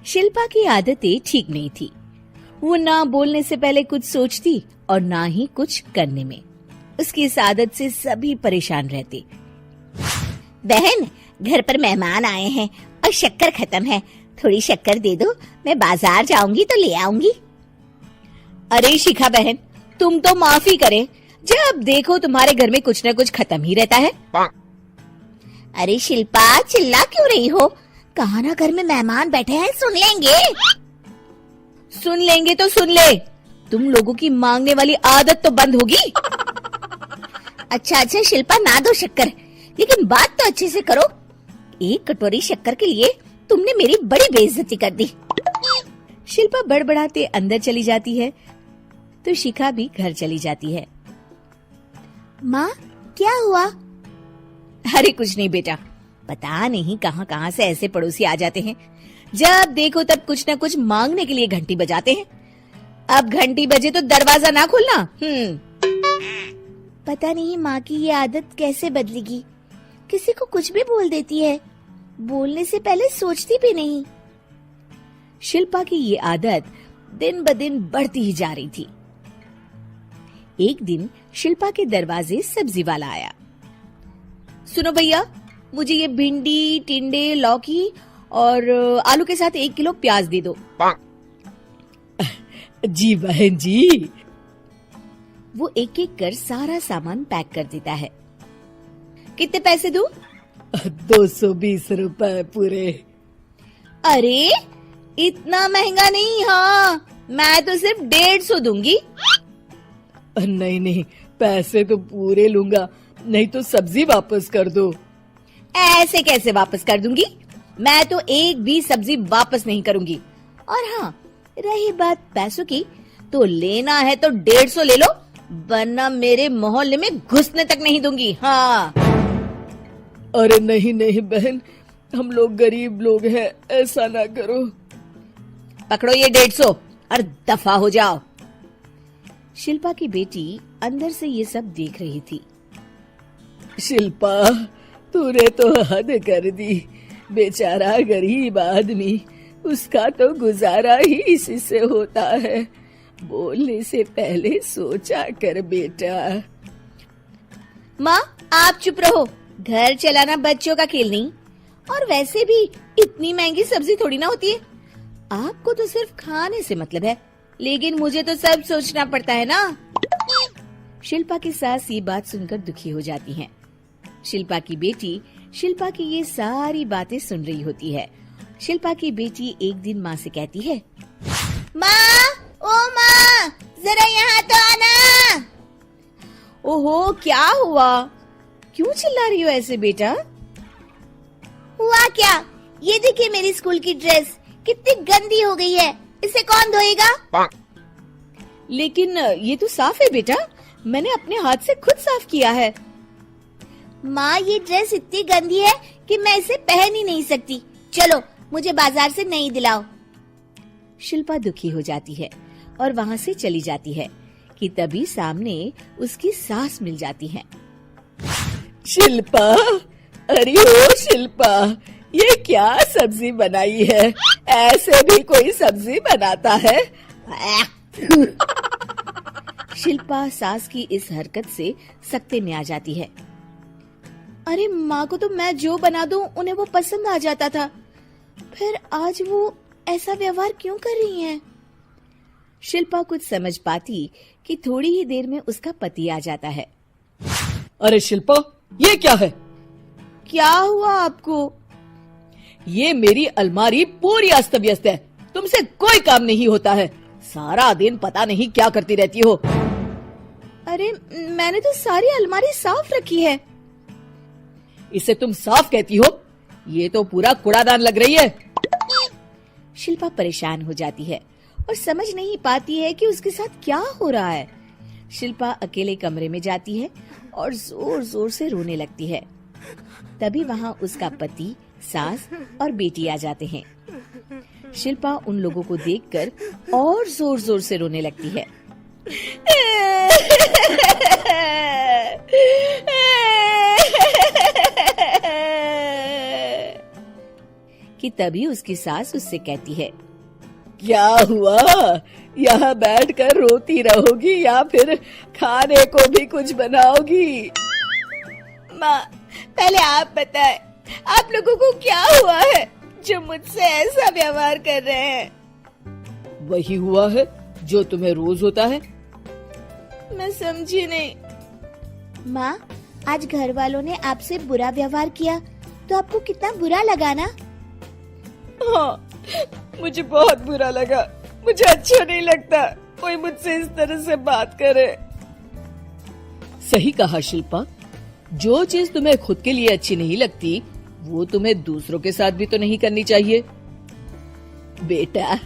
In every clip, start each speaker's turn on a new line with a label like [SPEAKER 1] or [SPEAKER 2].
[SPEAKER 1] शिल्पा की आदतें ठीक नहीं थी। वो ना बोलने से पहले कुछ सोचती और ना ही कुछ करने में। उसकी इस आदत से सभी परेशान रहते।
[SPEAKER 2] बहन, घर पर मेहमान आए हैं और शक्कर खत्म है, थोड़ी शक्कर दे दो, मैं बाजार जाऊंगी तो ले आऊंगी।
[SPEAKER 1] अरे शिखा बहन, तुम तो माफी करे, जब देखो तुम्हारे घर में कुछ न कुछ खत्म ही रहता है।
[SPEAKER 2] अरे शिल्पा, चिल्ला क्यों रही हो? कहा ना घर में मेहमान बैठे हैं, सुन लेंगे।
[SPEAKER 1] सुन लेंगे तो सुन ले, तुम लोगों की मांगने वाली आदत तो बंद होगी।
[SPEAKER 2] अच्छा शिल्पा, ना दो शक्कर, लेकिन बात तो अच्छे से करो। एक कटोरी शक्कर के लिए तुमने मेरी बड़ी बेइज्जती कर दी।
[SPEAKER 1] शिल्पा बड़बड़ाते अंदर चली जाती है तो शिखा भी घर चली जाती है।
[SPEAKER 2] माँ, क्या हुआ?
[SPEAKER 1] अरे कुछ नहीं बेटा, पता नहीं कहां कहां से ऐसे पड़ोसी आ जाते हैं, जब देखो तब कुछ न कुछ मांगने के लिए घंटी बजाते हैं। अब घंटी बजे तो दरवाजा ना खोलना।
[SPEAKER 2] पता नहीं माँ की ये आदत कैसे बदलेगी, किसी को कुछ भी बोल देती है, बोलने से पहले सोचती भी नहीं।
[SPEAKER 1] शिल्पा की ये आदत दिन ब दिन बढ़ती ही जा रही थी। एक दिन शिल्पा के दरवाजे सब्जी वाला आया। सुनो भैया, मुझे ये भिंडी, टिंडे, लौकी और आलू के साथ 1 किलो प्याज दे दो।
[SPEAKER 3] जी बहन जी।
[SPEAKER 1] वो एक एक कर सारा सामान पैक कर देता है। कितने पैसे दूं?
[SPEAKER 3] 220 रुपए पूरे।
[SPEAKER 1] अरे इतना महंगा नहीं, हाँ मैं तो सिर्फ 150 दूंगी।
[SPEAKER 3] नहीं, पैसे तो पूरे लूंगा, नहीं तो सब्जी वापस कर दो।
[SPEAKER 1] ऐसे कैसे वापस कर दूंगी? मैं तो एक भी सब्जी वापस नहीं करूंगी। और हाँ, रही बात पैसों की, तो लेना है तो 150 ले लो, वरना मेरे मोहल्ले में घुसने तक नहीं दूंगी। हाँ।
[SPEAKER 3] अरे नहीं बहन, हम लोग गरीब लोग हैं, ऐसा ना करो।
[SPEAKER 1] पकड़ो ये 150 और दफा हो जाओ। शिल्पा की बेटी अंदर से ये सब देख रही थी।
[SPEAKER 3] शिल्पा, तूने तो हद कर दी। बेचारा गरीब आदमी, उसका तो गुजारा ही इसी से होता है। बोलने से पहले सोचा कर बेटा।
[SPEAKER 1] माँ आप चुप रहो, घर चलाना बच्चों का खेल नहीं, और वैसे भी इतनी महंगी सब्जी थोड़ी ना होती है। आपको तो सिर्फ खाने से मतलब है, लेकिन मुझे तो सब सोचना पड़ता है ना। शिल्पा की सास ये बात सुनकर दुखी हो जाती हैं। शिल्पा की बेटी शिल्पा की ये सारी बातें सुन रही होती है। शिल्पा की बेटी एक दिन माँ से कहती है,
[SPEAKER 2] माँ, ओ माँ, जरा यहाँ तो आना।
[SPEAKER 1] ओहो क्या हुआ, क्यों चिल्ला रही हो ऐसे बेटा?
[SPEAKER 2] हुआ क्या, ये देखिए मेरी स्कूल की ड्रेस कितनी गंदी हो गई है, इसे कौन धोएगा?
[SPEAKER 1] लेकिन ये तो साफ है बेटा, मैंने अपने हाथ से खुद साफ किया है।
[SPEAKER 2] माँ, ये ड्रेस इतनी गंदी है कि मैं इसे पहन ही नहीं सकती, चलो मुझे बाजार से नई दिलाओ।
[SPEAKER 1] शिल्पा दुखी हो जाती है और वहाँ से चली जाती है कि तभी सामने उसकी सास मिल जाती है।
[SPEAKER 3] शिल्पा, अरे ओ शिल्पा, ये क्या सब्जी बनाई है? ऐसे भी कोई सब्जी बनाता है?
[SPEAKER 1] शिल्पा सास की इस हरकत से सख्ते में आ जाती है। अरे माँ को तो मैं जो बना दूं उन्हें वो पसंद आ जाता था, फिर आज वो ऐसा व्यवहार क्यों कर रही हैं? शिल्पा कुछ समझ पाती कि थोड़ी ही देर में उसका पति आ जाता है।
[SPEAKER 3] अरे शिल्पा, ये क्या है?
[SPEAKER 1] क्या हुआ आपको?
[SPEAKER 3] ये मेरी अलमारी पूरी अस्त व्यस्त है, तुमसे कोई काम नहीं होता है, सारा दिन पता नहीं क्या करती रहती हो।
[SPEAKER 1] अरे मैंने तो सारी अलमारी साफ रखी है।
[SPEAKER 3] इसे तुम साफ कहती हो? ये तो पूरा कूड़ादान लग रही है।
[SPEAKER 1] शिल्पा परेशान हो जाती है और समझ नहीं पाती है कि उसके साथ क्या हो रहा है। शिल्पा अकेले कमरे में जाती है और जोर जोर से रोने लगती है। तभी वहाँ उसका पति, सास और बेटी आ जाते हैं। शिल्पा उन लोगों को देखकर और जोर जोर से रोने लगती है। कि तभी उसकी सास उससे कहती है,
[SPEAKER 3] क्या हुआ? यहाँ बैठकर रोती रहोगी या फिर खाने को भी कुछ बनाओगी?
[SPEAKER 1] माँ, पहले आप बताएं, आप लोगों को क्या हुआ है जो मुझसे ऐसा व्यवहार कर रहे हैं?
[SPEAKER 3] वही हुआ है जो तुम्हें रोज होता है।
[SPEAKER 1] मैं समझी नहीं।
[SPEAKER 2] माँ, आज घर वालों ने आपसे बुरा व्यवहार किया तो आपको कितना बुरा लगा ना?
[SPEAKER 3] हाँ, मुझे बहुत बुरा लगा। मुझे अच्छा नहीं लगता कोई मुझसे इस तरह से बात करे। सही कहा शिल्पा, जो चीज तुम्हें खुद के लिए अच्छी नहीं लगती वो तुम्हें दूसरों के साथ भी तो नहीं करनी चाहिए।
[SPEAKER 2] बेटा,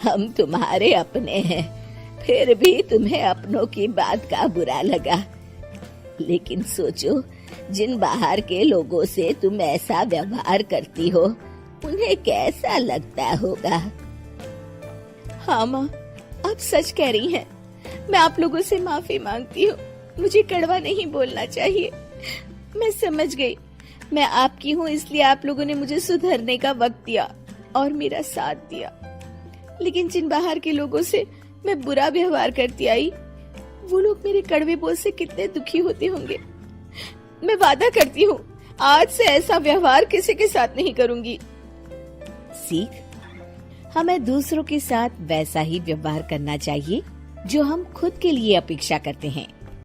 [SPEAKER 2] हम तुम्हारे अपने हैं, फिर भी तुम्हें अपनों की बात का बुरा लगा। लेकिन सोचो, जिन बाहर के लोगों से तुम ऐसा व्यवहार करती हो उन्हें कैसा लगता होगा।
[SPEAKER 1] हाँ माँ, आप सच कह रही हैं। मैं आप लोगों से माफी मांगती हूँ। मुझे कड़वा नहीं बोलना चाहिए। मैं समझ गई, मैं आपकी हूँ इसलिए आप लोगों ने मुझे सुधरने का वक्त दिया और मेरा साथ दिया। लेकिन जिन बाहर के लोगों से मैं बुरा व्यवहार करती आई, वो लोग मेरे कड़वे बोल से कितने दुखी होते होंगे। मैं वादा करती हूँ, आज से ऐसा व्यवहार किसी के साथ नहीं करूंगी।
[SPEAKER 2] सीख, हमें दूसरों के साथ वैसा ही व्यवहार करना चाहिए जो हम खुद के लिए अपेक्षा करते हैं।